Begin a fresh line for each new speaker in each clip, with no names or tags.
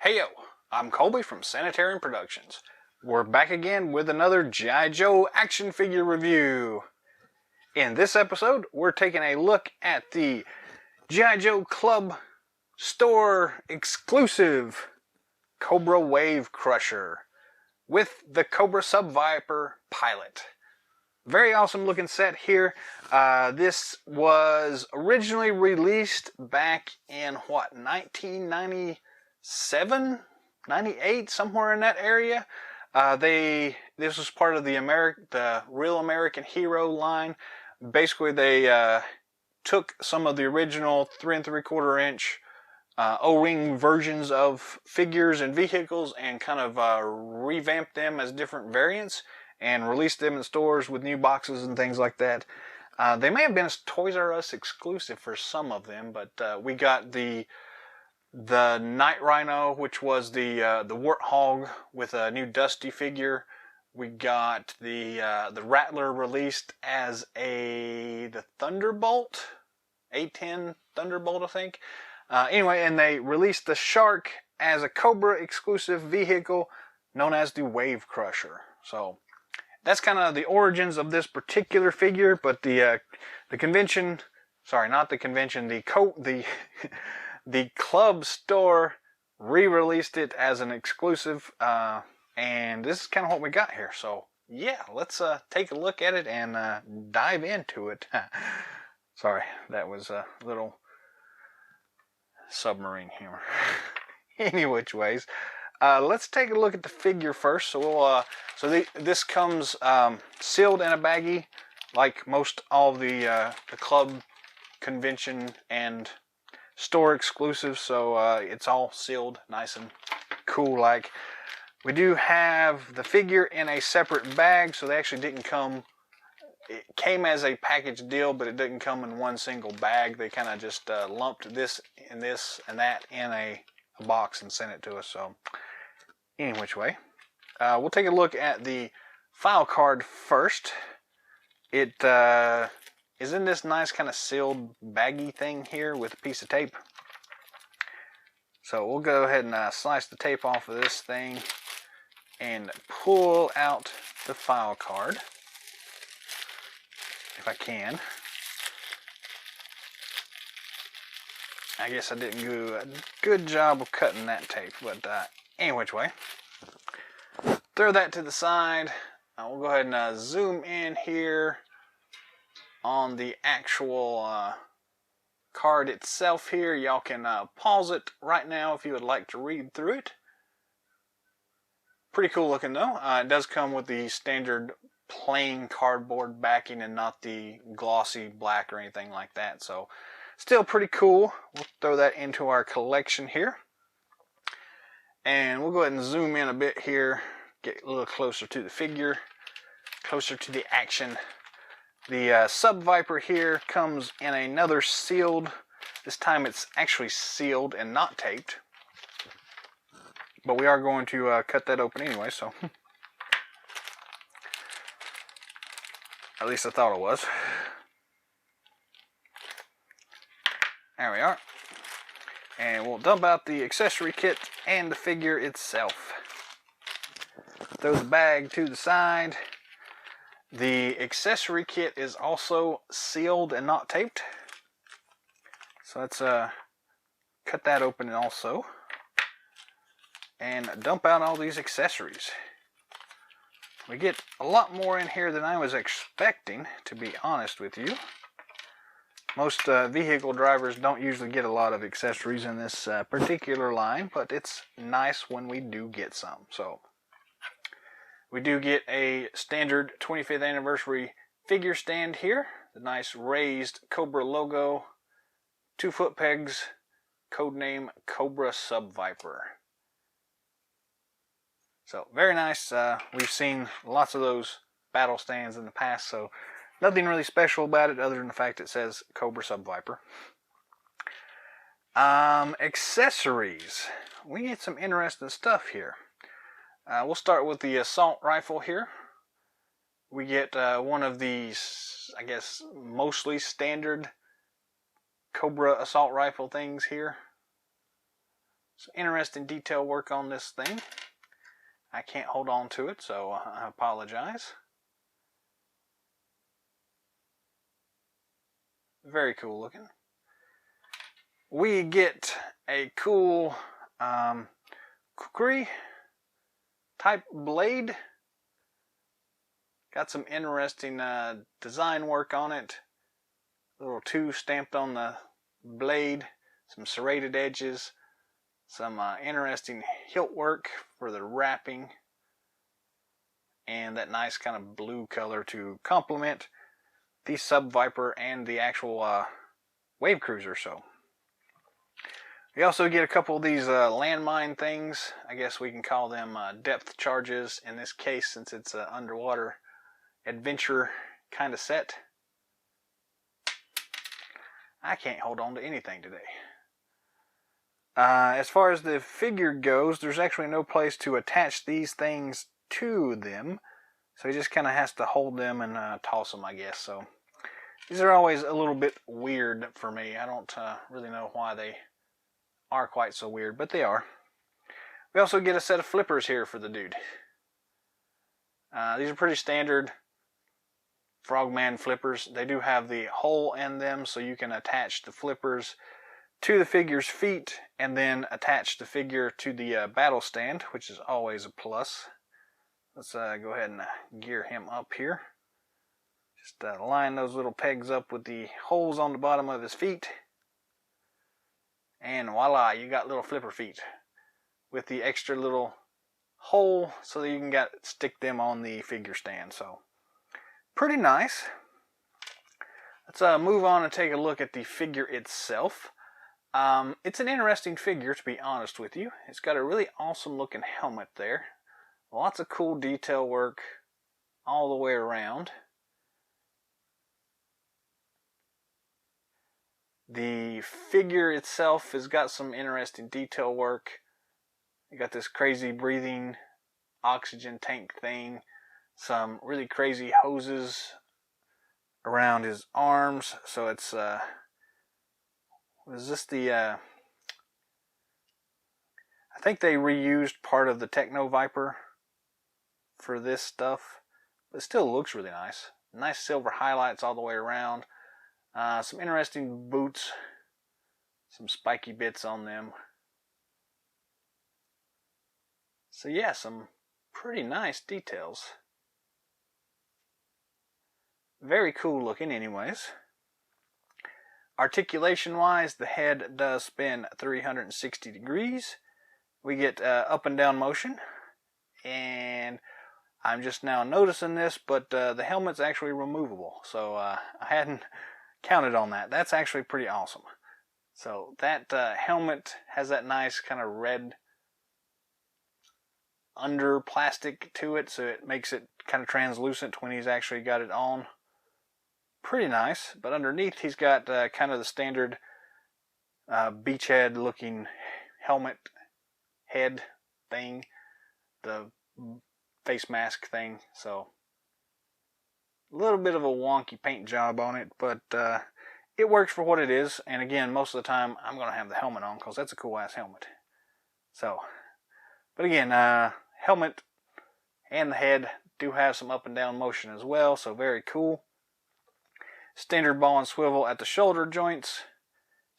Heyo, I'm Colby from Sanitarium Productions. We're back again with another G.I. Joe action figure review. In this episode, we're taking a look at the G.I. Joe Club store exclusive Cobra Wave Crusher with the Cobra Sub-Viper pilot. Very awesome looking set here. This was originally released back in 1997, 98, somewhere in that area. This was part of the Real American Hero line. Basically, they took some of the original 3 3/4 inch O-ring versions of figures and vehicles and kind of revamped them as different variants and released them in stores with new boxes and things like that. They may have been a Toys R Us exclusive for some of them, but we got the Night Rhino, which was the Warthog with a new Dusty figure. We got the Rattler released as the Thunderbolt, A10 Thunderbolt, I think. Anyway, and they released the Shark as a Cobra exclusive vehicle known as the Wave Crusher. So that's kind of the origins of this particular figure, but the convention, sorry, not the convention, the club store re-released it as an exclusive, and this is kind of what we got here. So yeah, let's take a look at it and dive into it. Sorry, that was a little submarine humor. Any which ways, let's take a look at the figure first. So this comes sealed in a baggie, like most all of the club, convention, and store exclusives. So it's all sealed, nice and cool. Like, we do have the figure in a separate bag, so they actually didn't come. It came as a package deal, but it didn't come in one single bag. They kind of just lumped this and that in a box and sent it to us. So any which way, we'll take a look at the file card first. It is in this nice kind of sealed baggy thing here with a piece of tape. So we'll go ahead and slice the tape off of this thing and pull out the file card if I can. I guess I didn't do a good job of cutting that tape, but any which way, throw that to the side. We'll go ahead and zoom in here on the actual card itself here. Y'all can pause it right now if you would like to read through it. Pretty cool looking though. It does come with the standard plain cardboard backing and not the glossy black or anything like that. So still pretty cool. We'll throw that into our collection here. And we'll go ahead and zoom in a bit here. Get a little closer to the figure. Closer to the action. The Sub-Viper here comes in another sealed. This time it's actually sealed and not taped. But we are going to cut that open anyway, so. At least I thought it was. There we are. And we'll dump out the accessory kit and the figure itself. Throw the bag to the side. The accessory kit is also sealed and not taped. So let's cut that open also. And dump out all these accessories. We get a lot more in here than I was expecting, to be honest with you. Most vehicle drivers don't usually get a lot of accessories in this particular line, but it's nice when we do get some. So we do get a standard 25th anniversary figure stand here. The nice raised Cobra logo, 2 foot pegs, codename Cobra Sub-Viper. So very nice. We've seen lots of those battle stands in the past, so nothing really special about it other than the fact it says Cobra Sub-Viper. Accessories. We get some interesting stuff here. We'll start with the assault rifle here. We get one of these, I guess, mostly standard Cobra assault rifle things here. Some interesting detail work on this thing. I can't hold on to it, so I apologize. Very cool looking. We get a cool kukri type blade. Got some interesting design work on it. Little 2 stamped on the blade. Some serrated edges. Some interesting hilt work for the wrapping. And that nice kind of blue color to complement the Sub Viper and the actual Wave Cruiser. So we also get a couple of these landmine things. I guess we can call them depth charges in this case, since it's an underwater adventure kind of set. I can't hold on to anything today. As far as the figure goes, there's actually no place to attach these things to them. So he just kind of has to hold them and toss them, I guess. So these are always a little bit weird for me. I don't really know why they are quite so weird, but they are. We also get a set of flippers here for the dude. These are pretty standard Frogman flippers. They do have the hole in them, so you can attach the flippers to the figure's feet and then attach the figure to the battle stand, which is always a plus. Let's go ahead and gear him up here. Just line those little pegs up with the holes on the bottom of his feet. And voila, you got little flipper feet with the extra little hole so that you can stick them on the figure stand. So pretty nice. Let's move on and take a look at the figure itself. It's an interesting figure, to be honest with you. It's got a really awesome looking helmet there. Lots of cool detail work all the way around. The figure itself has got some interesting detail work. You got this crazy breathing oxygen tank thing. Some really crazy hoses around his arms. So it's, was this the, I think they reused part of the Techno Viper for this stuff. But it still looks really nice. Nice silver highlights all the way around. Some interesting boots. Some spiky bits on them. So yeah, some pretty nice details. Very cool looking anyways. Articulation wise, the head does spin 360 degrees. We get up and down motion. And I'm just now noticing this, but the helmet's actually removable. So I hadn't counted on that. That's actually pretty awesome. So that helmet has that nice kind of red under plastic to it, so it makes it kind of translucent when he's actually got it on. Pretty nice. But underneath he's got kind of the standard beachhead looking helmet head thing, the face mask thing. So a little bit of a wonky paint job on it, but it works for what it is. And again, most of the time I'm going to have the helmet on because that's a cool ass helmet. So, but again, helmet and the head do have some up and down motion as well, so very cool. Standard ball and swivel at the shoulder joints.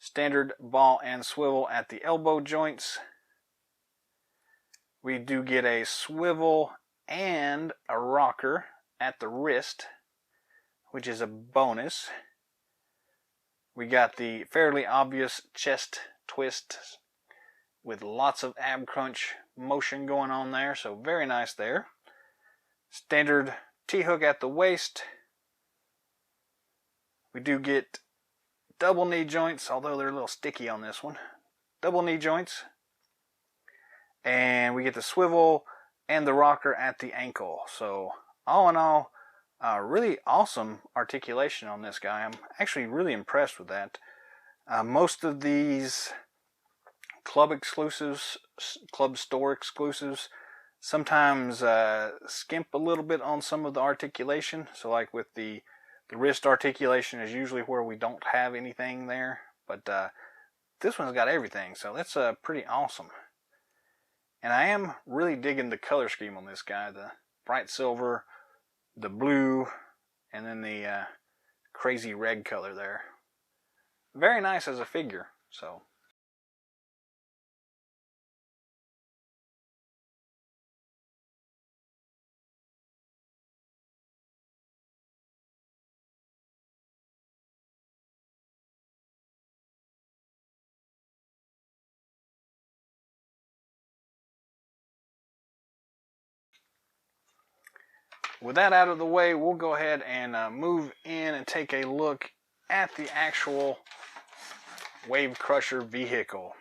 Standard ball and swivel at the elbow joints. We do get a swivel and a rocker at the wrist, which is a bonus. We got the fairly obvious chest twist with lots of ab crunch motion going on there, so very nice there. Standard T-hook at the waist. We do get double knee joints, although they're a little sticky on this one. Double knee joints. And we get the swivel and the rocker at the ankle. So all in all, really awesome articulation on this guy. I'm actually really impressed with that. Most of these club exclusives, club store exclusives, sometimes skimp a little bit on some of the articulation. So like with the wrist articulation is usually where we don't have anything there. But this one's got everything, so that's pretty awesome. And I am really digging the color scheme on this guy. The bright silver, the blue, and then the crazy red color there. Very nice as a figure, so. With that out of the way, we'll go ahead and move in and take a look at the actual Wave Crusher vehicle.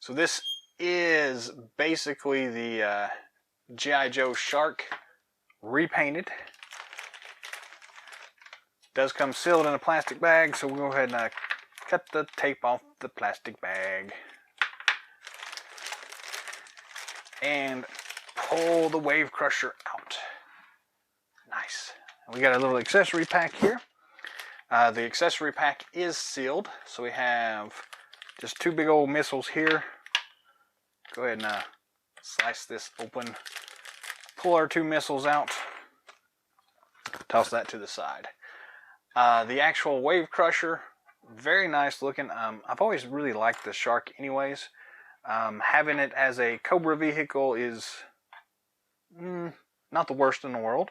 So this is basically the G.I. Joe Shark repainted. Does come sealed in a plastic bag, so we'll go ahead and cut the tape off the plastic bag. And pull the Wave Crusher out. Nice. We got a little accessory pack here. The accessory pack is sealed, so we have just two big old missiles here. Go ahead and slice this open. Pull our two missiles out. Toss that to the side. The actual Wave Crusher, very nice looking. I've always really liked the Shark anyways. Having it as a Cobra vehicle is not the worst in the world.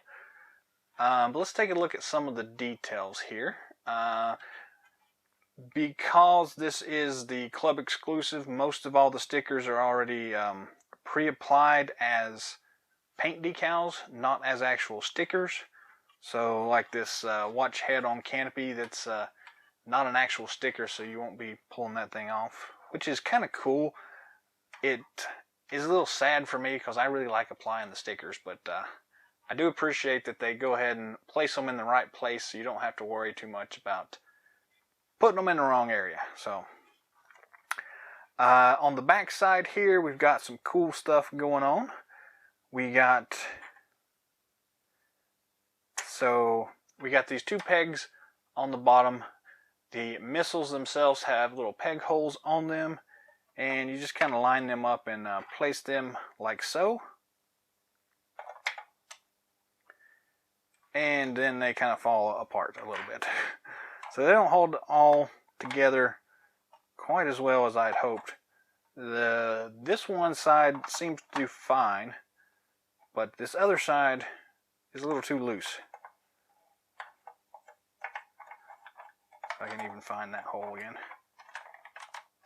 But let's take a look at some of the details here. Because this is the club exclusive, most of all the stickers are already pre-applied as paint decals, not as actual stickers. So like this watch head on canopy, that's not an actual sticker, so you won't be pulling that thing off, which is kind of cool. It is a little sad for me because I really like applying the stickers, but I do appreciate that they go ahead and place them in the right place so you don't have to worry too much about putting them in the wrong area. So on the back side here, we've got some cool stuff going on. We got these two pegs on the bottom. The missiles themselves have little peg holes on them, and you just kind of line them up and place them like so. And then they kind of fall apart a little bit. So they don't hold all together quite as well as I'd hoped. This one side seems to do fine, but this other side is a little too loose. If I can even find that hole again.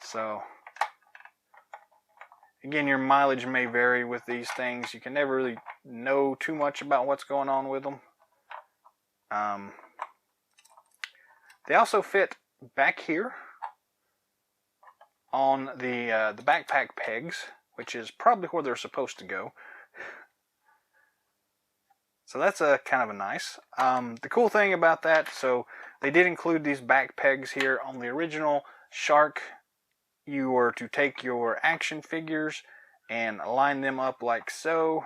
So again, your mileage may vary with these things. You can never really know too much about what's going on with them. They also fit back here on the backpack pegs, which is probably where they're supposed to go. So that's kind of a nice. The cool thing about that, so they did include these back pegs here. On the original Shark, you were to take your action figures and line them up like so,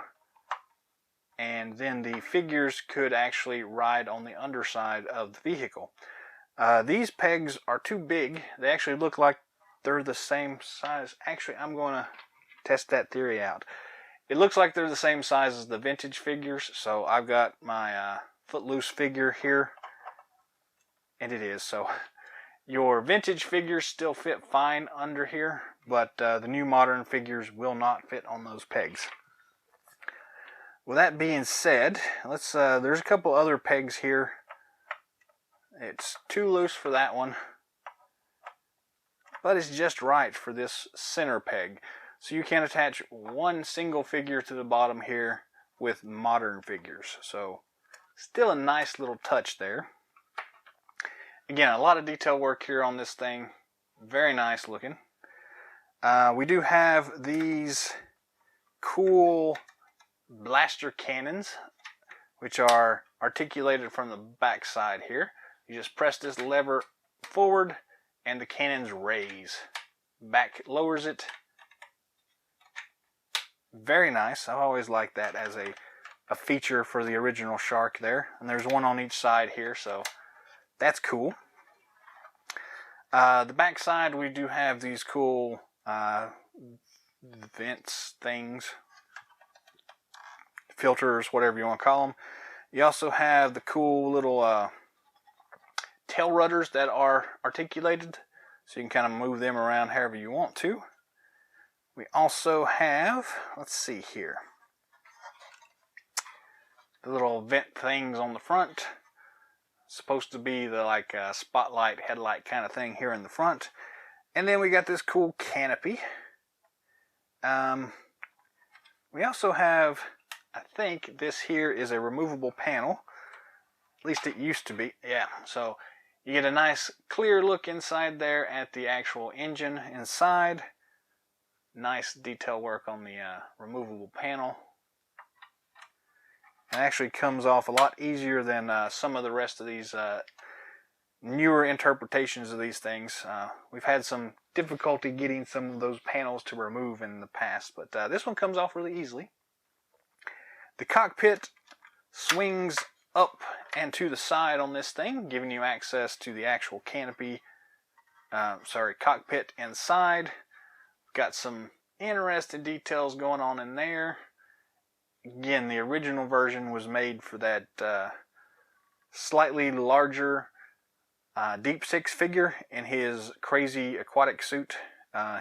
and then the figures could actually ride on the underside of the vehicle. These pegs are too big. They actually look like they're the same size. Actually, I'm going to test that theory out. It looks like they're the same size as the vintage figures, so I've got my Footloose figure here, and it is. So your vintage figures still fit fine under here, but the new modern figures will not fit on those pegs. With that being said, let's. There's a couple other pegs here. It's too loose for that one, but it's just right for this center peg. So you can attach one single figure to the bottom here with modern figures. So still a nice little touch there. Again, a lot of detail work here on this thing. Very nice looking. We do have these cool blaster cannons, which are articulated from the back side here. You just press this lever forward and the cannons raise. Back lowers it. Very nice. I've always liked that as a feature for the original Shark there. And there's one on each side here, so that's cool. The back side, we do have these cool vents things, filters, whatever you want to call them. You also have the cool little tail rudders that are articulated, so you can kind of move them around however you want to. We also have, let's see here, the little vent things on the front. Supposed to be the like spotlight headlight kind of thing here in the front. And then we got this cool canopy. We also have, I think this here is a removable panel. At least it used to be. Yeah, so you get a nice clear look inside there at the actual engine inside. Nice detail work on the removable panel. It actually comes off a lot easier than some of the rest of these newer interpretations of these things. We've had some difficulty getting some of those panels to remove in the past, but this one comes off really easily. The cockpit swings up and to the side on this thing, giving you access to the actual canopy, cockpit inside. Got some interesting details going on in there. Again, the original version was made for that slightly larger Deep Six figure in his crazy aquatic suit,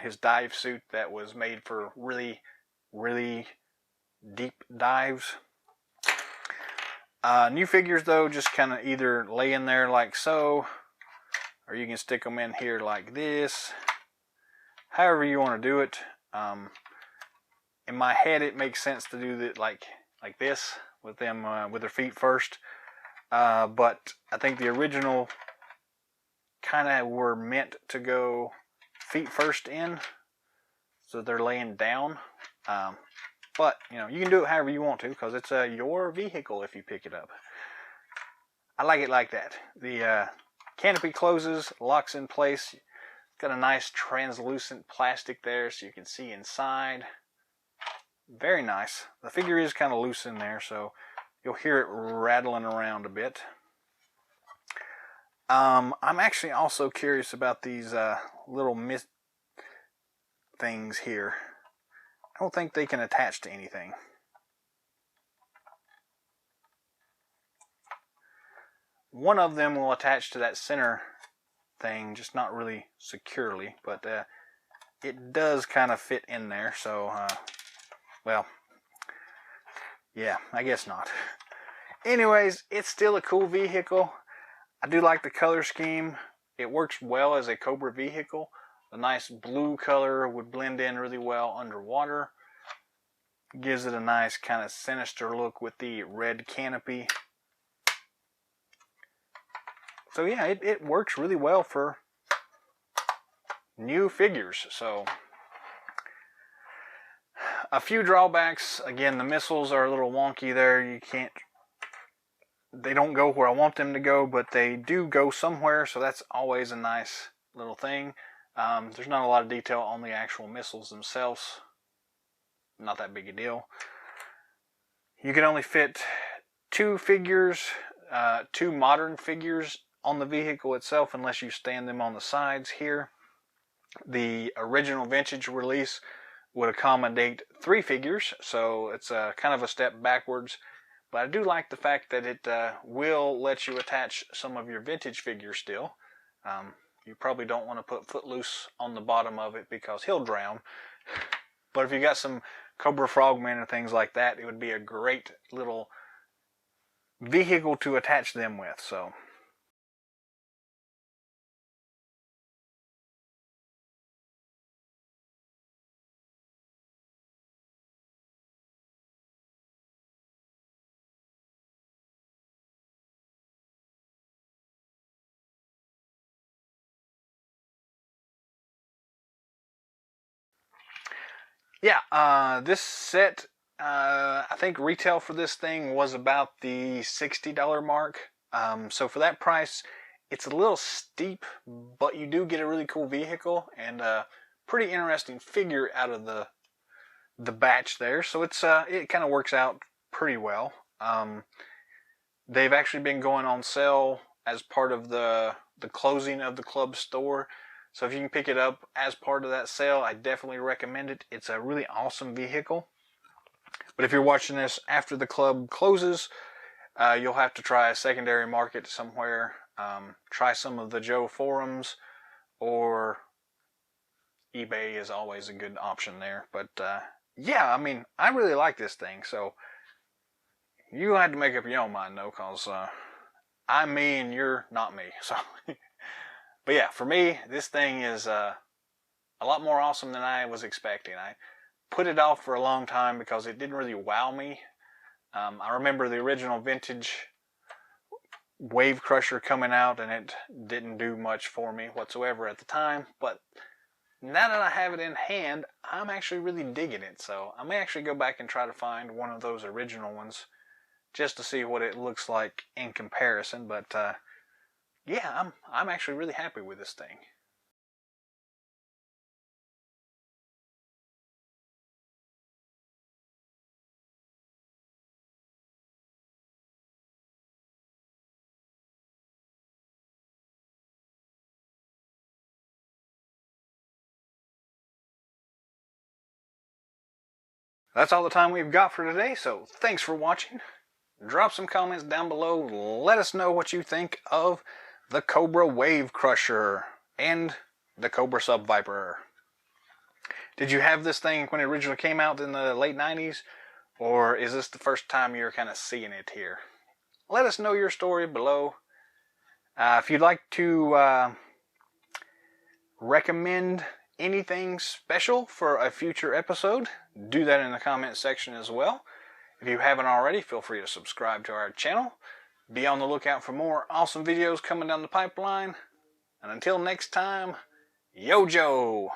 his dive suit that was made for really, really deep dives. New figures, though, just kind of either lay in there like so, or you can stick them in here like this. However you want to do it. In my head, it makes sense to do it like this with them with their feet first. But I think the original kind of were meant to go feet first in, so they're laying down. But you know, you can do it however you want to, because it's your vehicle if you pick it up. I like it like that. The canopy closes, locks in place. Got a nice translucent plastic there so you can see inside. Very nice. The figure is kind of loose in there, so you'll hear it rattling around a bit. I'm actually also curious about these little mist things here. I don't think they can attach to anything. One of them will attach to that center thing, just not really securely, but it does kind of fit in there, so well, yeah, I guess not. Anyways, it's still a cool vehicle. I do like the color scheme. It works well as a Cobra vehicle. The nice blue color would blend in really well underwater. Gives it a nice kind of sinister look with the red canopy. So yeah, it works really well for new figures. So a few drawbacks. Again, the missiles are a little wonky there. They don't go where I want them to go, but they do go somewhere, so that's always a nice little thing. There's not a lot of detail on the actual missiles themselves. Not that big a deal. You can only fit two modern figures on the vehicle itself, unless you stand them on the sides here. The original vintage release would accommodate 3 figures, so it's kind of a step backwards. But I do like the fact that it will let you attach some of your vintage figures still. You probably don't want to put Footloose on the bottom of it because he'll drown. But if you got some Cobra Frogmen or things like that, it would be a great little vehicle to attach them with. So yeah, this set, I think retail for this thing was about the $60 mark. So for that price, it's a little steep, but you do get a really cool vehicle and a pretty interesting figure out of the batch there. So it kind of works out pretty well. They've actually been going on sale as part of the the closing of the club store. So if you can pick it up as part of that sale, I definitely recommend it. It's a really awesome vehicle. But if you're watching this after the club closes, you'll have to try a secondary market somewhere. Try some of the Joe forums, or eBay is always a good option there. But yeah, I mean, I really like this thing. So you had to make up your own mind though, because I'm me and you're not me. So, but yeah, for me, this thing is a lot more awesome than I was expecting. I put it off for a long time because it didn't really wow me. I remember the original vintage Wave Crusher coming out, and it didn't do much for me whatsoever at the time. But now that I have it in hand, I'm actually really digging it. So I may actually go back and try to find one of those original ones just to see what it looks like in comparison. But yeah, I'm actually really happy with this thing. That's all the time we've got for today, so thanks for watching. Drop some comments down below. Let us know what you think of the Cobra Wave Crusher and the Cobra Sub Viper. Did you have this thing when it originally came out in the late 90s? Or is this the first time you're kind of seeing it here? Let us know your story below. If you'd like to recommend anything special for a future episode, do that in the comment section as well. If you haven't already, feel free to subscribe to our channel. Be on the lookout for more awesome videos coming down the pipeline. And until next time, Yo Joe!